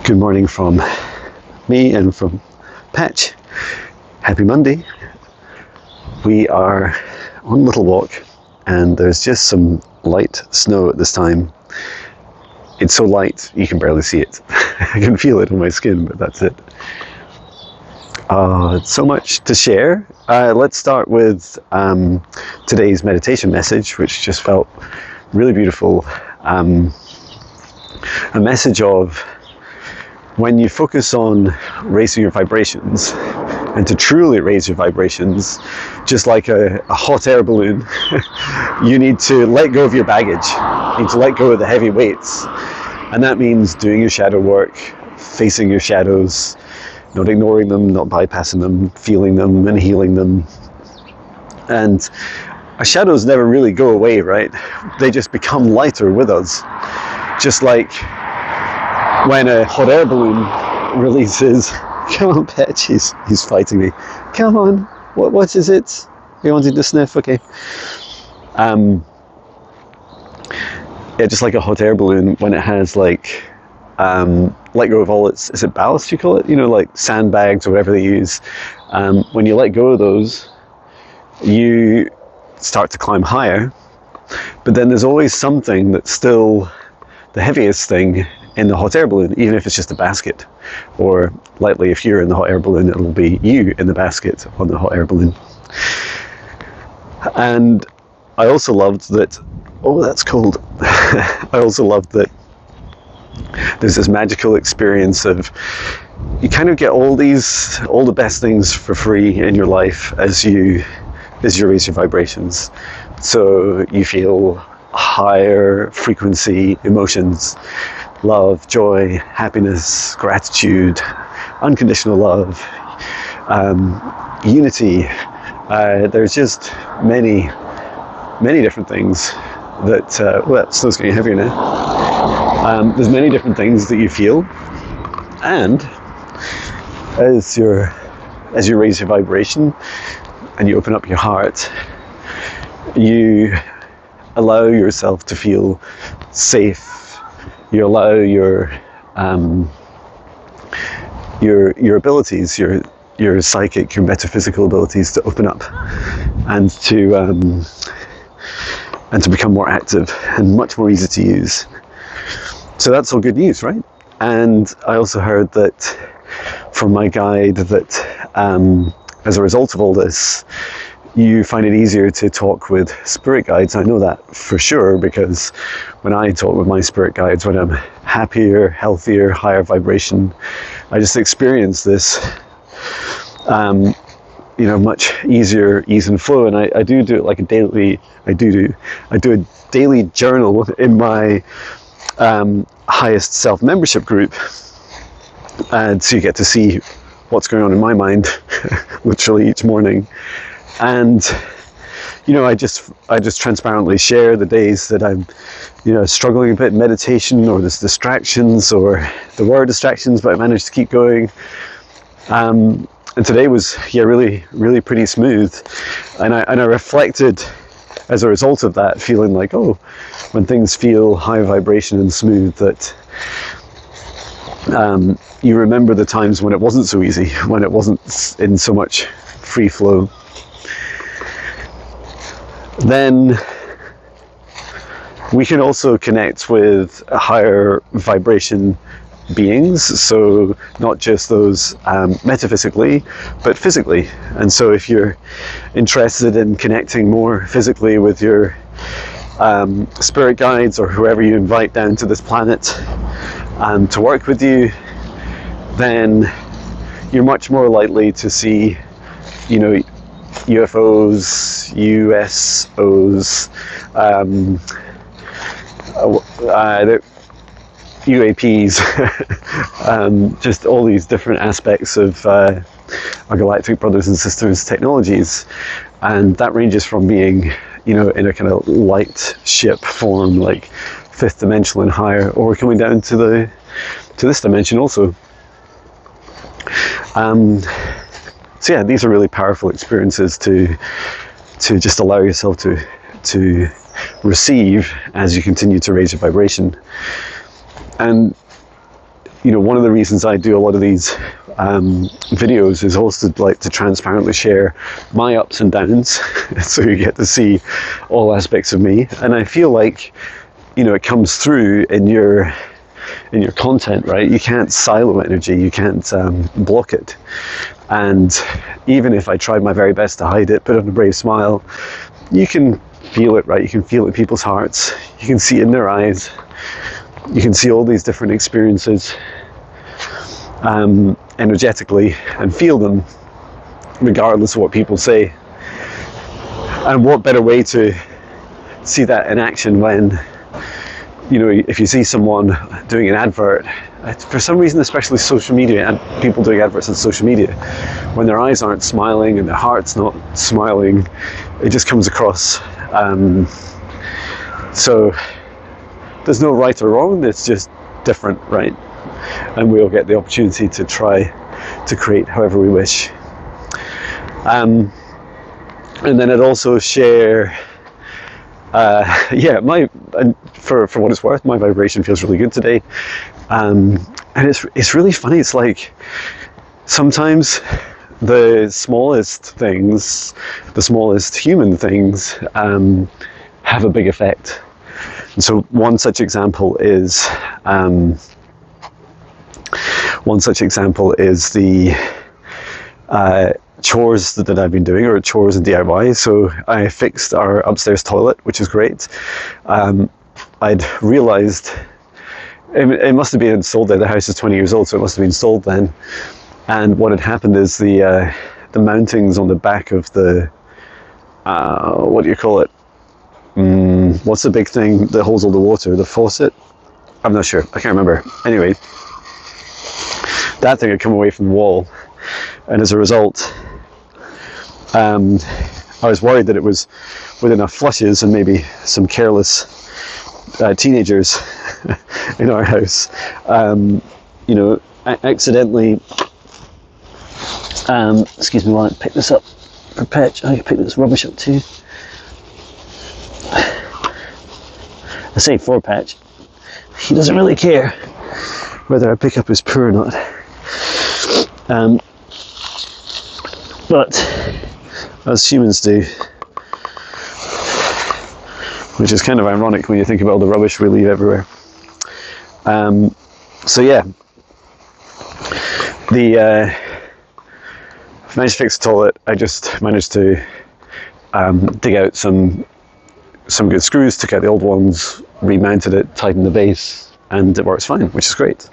Good morning from me and from Patch. Happy Monday. We are on a little walk and there's just some light snow at this time. It's so light you can barely see it. I can feel it on my skin, but that's it. So much to share. Let's start with today's meditation message, which just felt really beautiful. A message of when you focus on raising your vibrations, and to truly raise your vibrations, just like a hot air balloon, you need to let go of your baggage. You need to let go of the heavy weights. And that means doing your shadow work, facing your shadows, not ignoring them, not bypassing them, feeling them and healing them. And our shadows never really go away, right? They just become lighter with us. Just like when a hot air balloon releases, come on, Petch, he's fighting me. Come on, what is it? You wanted to sniff? Okay. Yeah, just like a hot air balloon, when it has let go of all its, is it ballast you call it? You know, like sandbags or whatever they use. When you let go of those, you start to climb higher. But then there's always something that's still the heaviest thing in the hot air balloon, even if it's just a basket. Or likely if you're in the hot air balloon, it'll be you in the basket on the hot air balloon. And I also loved that, oh, that's cold. I also loved that there's this magical experience of you kind of get all the best things for free in your life as you raise your vibrations. So you feel higher frequency emotions, love, joy, happiness, gratitude, unconditional love, unity. There's just many different things that, well, that snow's getting heavier now. There's many different things that you feel, and as you raise your vibration and you open up your heart, you allow yourself to feel safe. You allow your abilities, your psychic, your metaphysical abilities to open up and to become more active and much more easy to use. So that's all good news, right? And I also heard that from my guide that as a result of all this, you find it easier to talk with spirit guides. I know that for sure, because when I talk with my spirit guides, when I'm happier, healthier, higher vibration, I just experience this, much easier ease and flow. And I do it like a daily, I do a daily journal in my highest self membership group. And so you get to see what's going on in my mind literally each morning. And I just transparently share the days that I'm struggling a bit in meditation, or there's distractions, or there were distractions, but I managed to keep going. And today was really, really pretty smooth. And I reflected as a result of that, feeling like, oh, when things feel high vibration and smooth, that you remember the times when it wasn't so easy, when it wasn't in so much free flow. Then we can also connect with higher vibration beings, so not just those metaphysically, but physically. And so if you're interested in connecting more physically with your spirit guides, or whoever you invite down to this planet to work with you, then you're much more likely to see, UFOs, USOs, UAPs, just all these different aspects of our galactic brothers and sisters technologies. And that ranges from being, in a kind of light ship form, like fifth dimensional and higher, or coming down to this dimension also. So yeah, these are really powerful experiences to just allow yourself to receive as you continue to raise your vibration. And one of the reasons I do a lot of these videos is also like to transparently share my ups and downs, so you get to see all aspects of me. And I feel like, it comes through in your content, right? You can't silo energy, you can't block it. And even if I tried my very best to hide it, put on a brave smile, you can feel it, right? You can feel it in people's hearts. You can see it in their eyes. You can see all these different experiences energetically and feel them regardless of what people say. And what better way to see that in action when, if you see someone doing an advert, for some reason, especially social media and people doing adverts on social media, when their eyes aren't smiling and their heart's not smiling, it just comes across. So there's no right or wrong, it's just different, right? And we'll get the opportunity to try to create however we wish. And then I'd also share, for what it's worth, my vibration feels really good today. And it's really funny. It's like sometimes the smallest things, the smallest human things, have a big effect. And so one such example is the chores that I've been doing, or chores and DIY. So I fixed our upstairs toilet, which is great. I'd realized it must have been installed there. The house is 20 years old, so it must have been installed then. And what had happened is the mountings on the back of the what do you call it? What's the big thing that holds all the water? The faucet? I'm not sure. I can't remember. Anyway, that thing had come away from the wall, and as a result, I was worried that it was with enough flushes and maybe some careless teenagers in our house, accidentally, excuse me while I pick this up for Petch. I can pick this rubbish up too. I say for Patch, he doesn't really care whether I pick up his poo or not. But as humans do, which is kind of ironic when you think about all the rubbish we leave everywhere. So yeah, I've managed to fix the toilet. I just managed to dig out some good screws, took out the old ones, remounted it, tightened the base, and it works fine, which is great.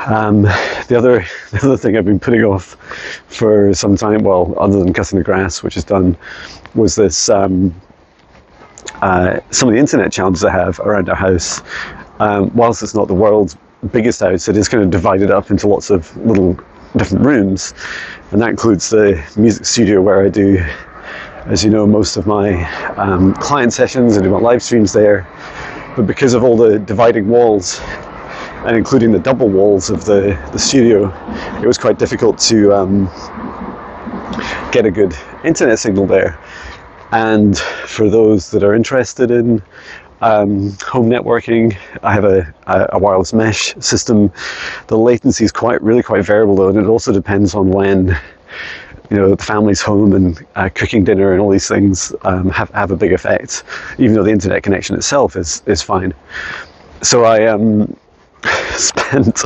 The other thing I've been putting off for some time, well, other than cutting the grass, which is done, was this some of the internet challenges I have around our house. Whilst it's not the world's biggest house, it is kind of divided up into lots of little different rooms, and that includes the music studio where I do, as you know, most of my client sessions. I do my live streams there. But because of all the dividing walls, and including the double walls of the studio, it was quite difficult to get a good internet signal there. And for those that are interested in home networking, I have a wireless mesh system. The latency is really quite variable though, and it also depends on when the family's home, and cooking dinner and all these things have a big effect, even though the internet connection itself is fine. So I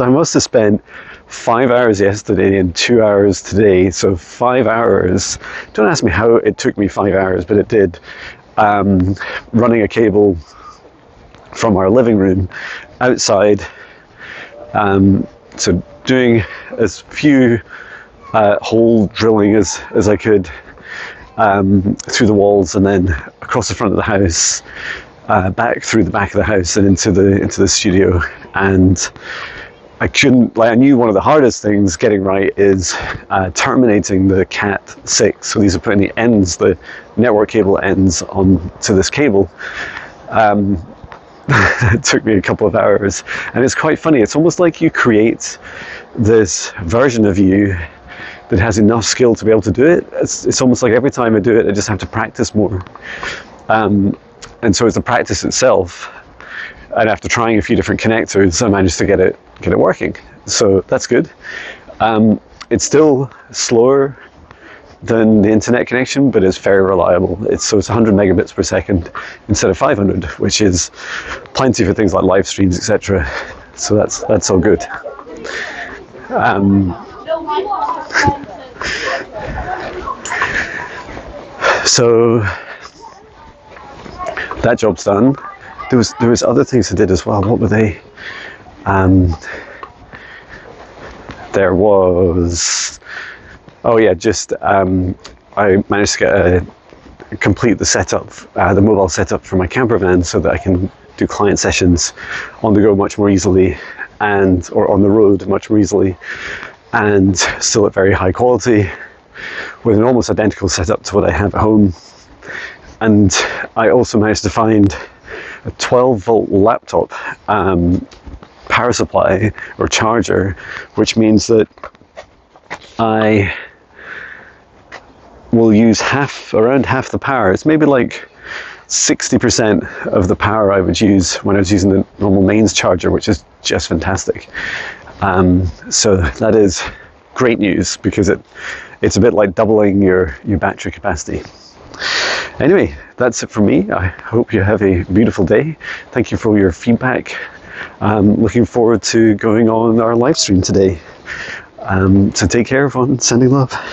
must have spent 5 hours yesterday and 2 hours today, so 5 hours. Don't ask me how it took me 5 hours, but it did, running a cable from our living room outside, so doing as few hole drilling as I could through the walls, and then across the front of the house, back through the back of the house and into the studio. And I knew one of the hardest things getting right is terminating the Cat6. So these are putting the ends, the network cable ends onto this cable. It took me a couple of hours, and it's quite funny. It's almost like you create this version of you that has enough skill to be able to do it. It's almost like every time I do it, I just have to practice more. And so it's the practice itself and after trying a few different connectors, I managed to get it working. So that's good. It's still slower than the internet connection, but it's very reliable. It's 100 megabits per second instead of 500, which is plenty for things like live streams, etc. So that's all good. So that job's done. There was other things I did as well. What were they? There was, oh yeah, just I managed to complete the setup, the mobile setup for my camper van, so that I can do client sessions on the go much more easily, or on the road much more easily, and still at very high quality, with an almost identical setup to what I have at home. And I also managed to find a 12-volt laptop power supply or charger, which means that I will use around half the power. It's maybe like 60% of the power I would use when I was using the normal mains charger, which is just fantastic. So that is great news, because it's a bit like doubling your battery capacity. Anyway, that's it from me. I hope you have a beautiful day. Thank you for all your feedback. Looking forward to going on our live stream today. So take care, everyone. Sending love.